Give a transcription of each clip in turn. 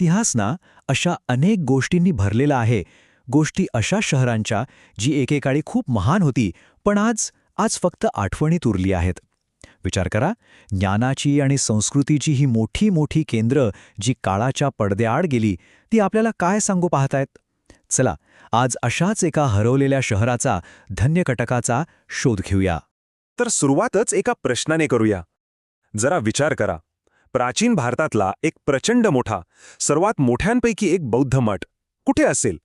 इतिहास ना अशा अनेक गोष्टींनी भरलेला आहे. गोष्टी अशा शहरांच्या जी एकेकाळी खूप महान होती, पण आज आज फक्त आठवणीत उरली आहेत. विचार करा, ज्ञानाची आणि संस्कृतीची ही मोठी मोठी केंद्र जी काळाच्या पडद्याआड गेली, ती आपल्याला काय सांगू पाहतायत? चला, आज अशाच एका हरवलेल्या शहराचा, धन्यकटकाचा शोध घेऊया. तर सुरुवातच एका प्रश्नाने करूया. जरा विचार करा, प्राचीन भारतातला एक प्रचंड मोठा, सर्वात मोठ्यांपैकी एक बौद्ध मठ कुठे असेल?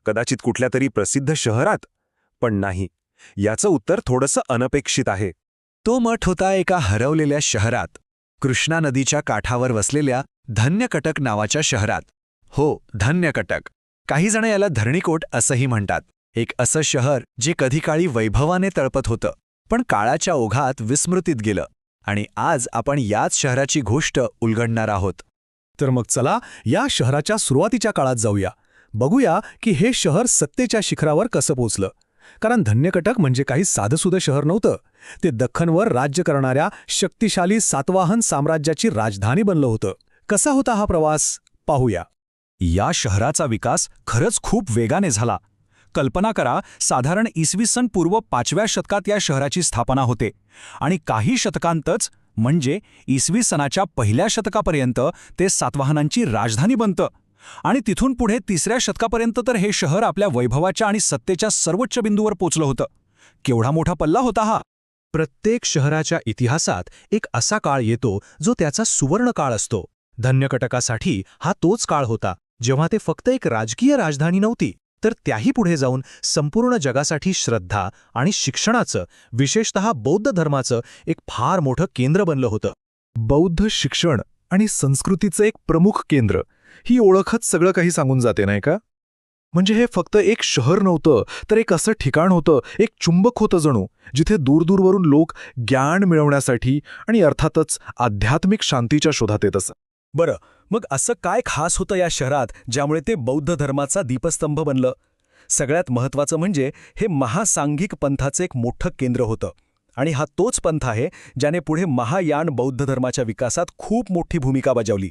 कदाचित कुठल्या तरी प्रसिद्ध शहरात? पण नाही. याचं उत्तर थोडंसं अनपेक्षित आहे. तो मठ होता एका हरवलेल्या शहरात, कृष्णा नदीच्या काठावर वसलेल्या धन्यकटक नावाच्या शहरात. हो, धन्यकटक. काही जण याला धरणीकोट असंही म्हणतात. एक असं शहर जे कधी काळी वैभवाने तळपत होतं, पण काळाच्या ओघात विस्मृतीत गेलं. आणि आज आपण याच शहराची गोष्ट उलगडणार आहोत. तर मग चला या शहराच्या सुरुवातीच्या काळात जाऊया. बघूया की हे शहर सत्तेच्या शिखरावर कसं पोचलं. कारण धन्यकटक म्हणजे काही साधंसुधं शहर नव्हतं. ते दख्खनवर राज्य करणाऱ्या शक्तिशाली सातवाहन साम्राज्याची राजधानी बनलं होतं. कसा होता हा प्रवास, पाहूया. या शहराचा विकास खरंच खूप वेगाने झाला. कल्पना करा, साधारण इसवी सन पूर्व 5व्या शतकात या शहराची स्थापना होते आणि काही शतकांतच, म्हणजे इसवी सनाच्या पहिल्या शतकापर्यंत ते सातवाहनांची राजधानी बनतं. आणि तिथून पुढे 3ऱ्या शतकापर्यंत तर हे शहर आपल्या वैभवाच्या आणि सत्तेच्या सर्वोच्च बिंदूवर पोचलं होतं. केवढा मोठा पल्ला होता हा! प्रत्येक शहराच्या इतिहासात एक असा काळ येतो जो त्याचा सुवर्ण काळ असतो. धन्यकटकासाठी हा तोच काळ होता जेव्हा ते फक्त एक राजकीय राजधानी नव्हती, तर त्याही पुढे जाऊन संपूर्ण जगासाठी श्रद्धा आणि शिक्षणाचं, विशेषतः बौद्ध धर्माचं एक फार मोठं केंद्र बनलं होतं. बौद्ध शिक्षण आणि संस्कृतीचं एक प्रमुख केंद्र, ही ओळखच सगळं काही सांगून जाते, नाही का? म्हणजे हे फक्त एक शहर नव्हतं, तर एक असं ठिकाण होतं, एक चुंबक होतं जणू, जिथे दूरदूरवरून लोक ज्ञान मिळवण्यासाठी आणि अर्थातच आध्यात्मिक शांतीच्या शोधात येत असत. बरं, मग असं काय खास होतं या शहरात ज्यामुळे ते बौद्ध धर्माचा दीपस्तंभ बनलं? सगळ्यात महत्त्वाचं म्हणजे हे महासांघिक पंथाचं एक मोठं केंद्र होतं. आणि हा तोच पंथ आहे ज्याने पुढे महायान बौद्ध धर्माच्या विकासात खूप मोठी भूमिका बजावली.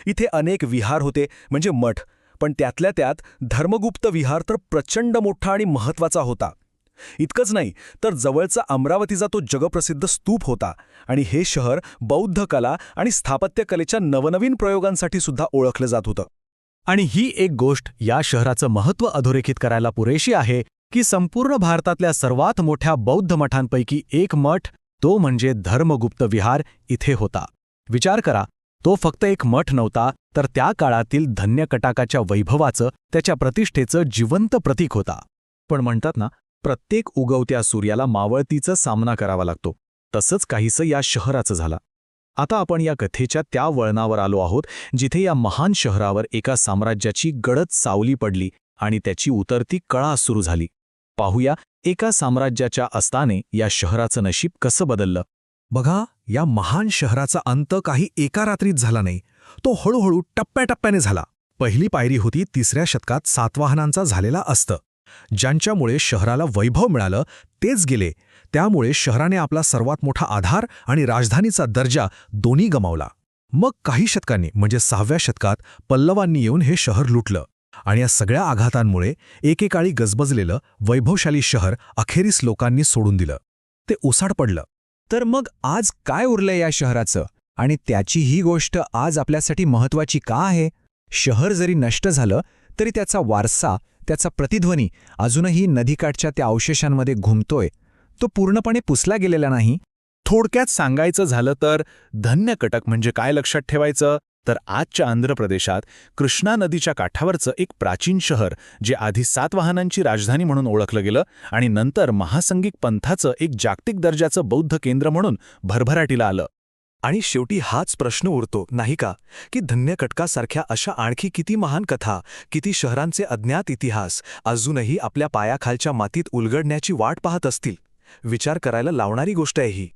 इथे अनेक विहार होते, म्हणजे मठ, पण त्यातल्या त्यात धर्मगुप्त विहार तर प्रचंड मोठा आणि महत्त्वाचा होता. इतकंच नाही, तर जवळचा अमरावतीचा तो जगप्रसिद्ध स्तूप होता. आणि हे शहर बौद्ध कला आणि स्थापत्यकलेच्या नवनवीन प्रयोगांसाठी सुद्धा ओळखलं जात होतं. आणि ही एक गोष्ट या शहराचं महत्त्व अधोरेखित करायला पुरेशी आहे की संपूर्ण भारतातल्या सर्वात मोठ्या बौद्ध मठांपैकी एक मठ, तो म्हणजे धर्मगुप्त विहार, इथे होता. विचार करा, तो फक्त एक मठ नव्हता, तर त्या काळातील धन्यकटकाच्या वैभवाचं, त्याच्या प्रतिष्ठेचं जिवंत प्रतीक होता. पण म्हणतात ना, प्रत्येक उगवत्या सूर्याला मावळतीचा सामना करावा लागतो. तसंच काहीसं या शहराचं झालं. आता आपण या कथेच्या त्या वळणावर आलो आहोत जिथे या महान शहरावर एका साम्राज्याची गडद सावली पडली आणि त्याची उतरती कळा सुरू झाली. पाहूया एका साम्राज्याच्या अस्ताने या शहराचं नशीब कसं बदललं. बघा, या महान शहराचा अंत काही एका रात्रीत झाला नाही. तो हळूहळू टप्प्याटप्प्याने झाला. पहिली पायरी होती 3ऱ्या शतकात सातवाहनांचा झालेला अस्त. ज्यांच्यामुळे शहराला वैभव मिळालं, तेच गेले. त्यामुळे शहराने आपला सर्वात मोठा आधार आणि राजधानीचा दर्जा दोन्ही गमावला. मग काही शतकांनी, म्हणजे 6व्या शतकात पल्लवांनी येऊन हे शहर लुटलं. आणि या सगळ्या आघातांमुळे एकेकाळी गजबजलेलं वैभवशाली शहर अखेरीस लोकांनी सोडून दिलं. ते ओसाड पडलं. तर मग आज काय उरलंय या शहराचं? आणि त्याची ही गोष्ट आज आपल्यासाठी महत्त्वाची का आहे? शहर जरी नष्ट झालं तरी त्याचा वारसा, त्याचा प्रतिध्वनी अजूनही नदीकाठच्या त्या अवशेषांमध्ये घुमतोय. तो पूर्णपणे पुसला गेलेला नाही. थोडक्यात सांगायचं झालं तर धन्यकटक म्हणजे काय लक्षात ठेवायचं, तर आजच्या आंध्र प्रदेशात कृष्णा नदीच्या काठावरचं एक प्राचीन शहर, जे आधी सातवाहनांची राजधानी म्हणून ओळखलं गेलं आणि नंतर महासंघिक पंथाचं एक जागतिक दर्जाचं बौद्ध केंद्र म्हणून भरभराटीला आलं. आणि शेवटी हाच प्रश्न उरतो, नाही का, की धन्यकटकासारख्या अशा आणखी किती महान कथा, किती शहरांचे अज्ञात इतिहास अजूनही आपल्या पायाखालच्या मातीत उलगडण्याची वाट पाहत असतील. विचार करायला लावणारी गोष्ट आहे ही.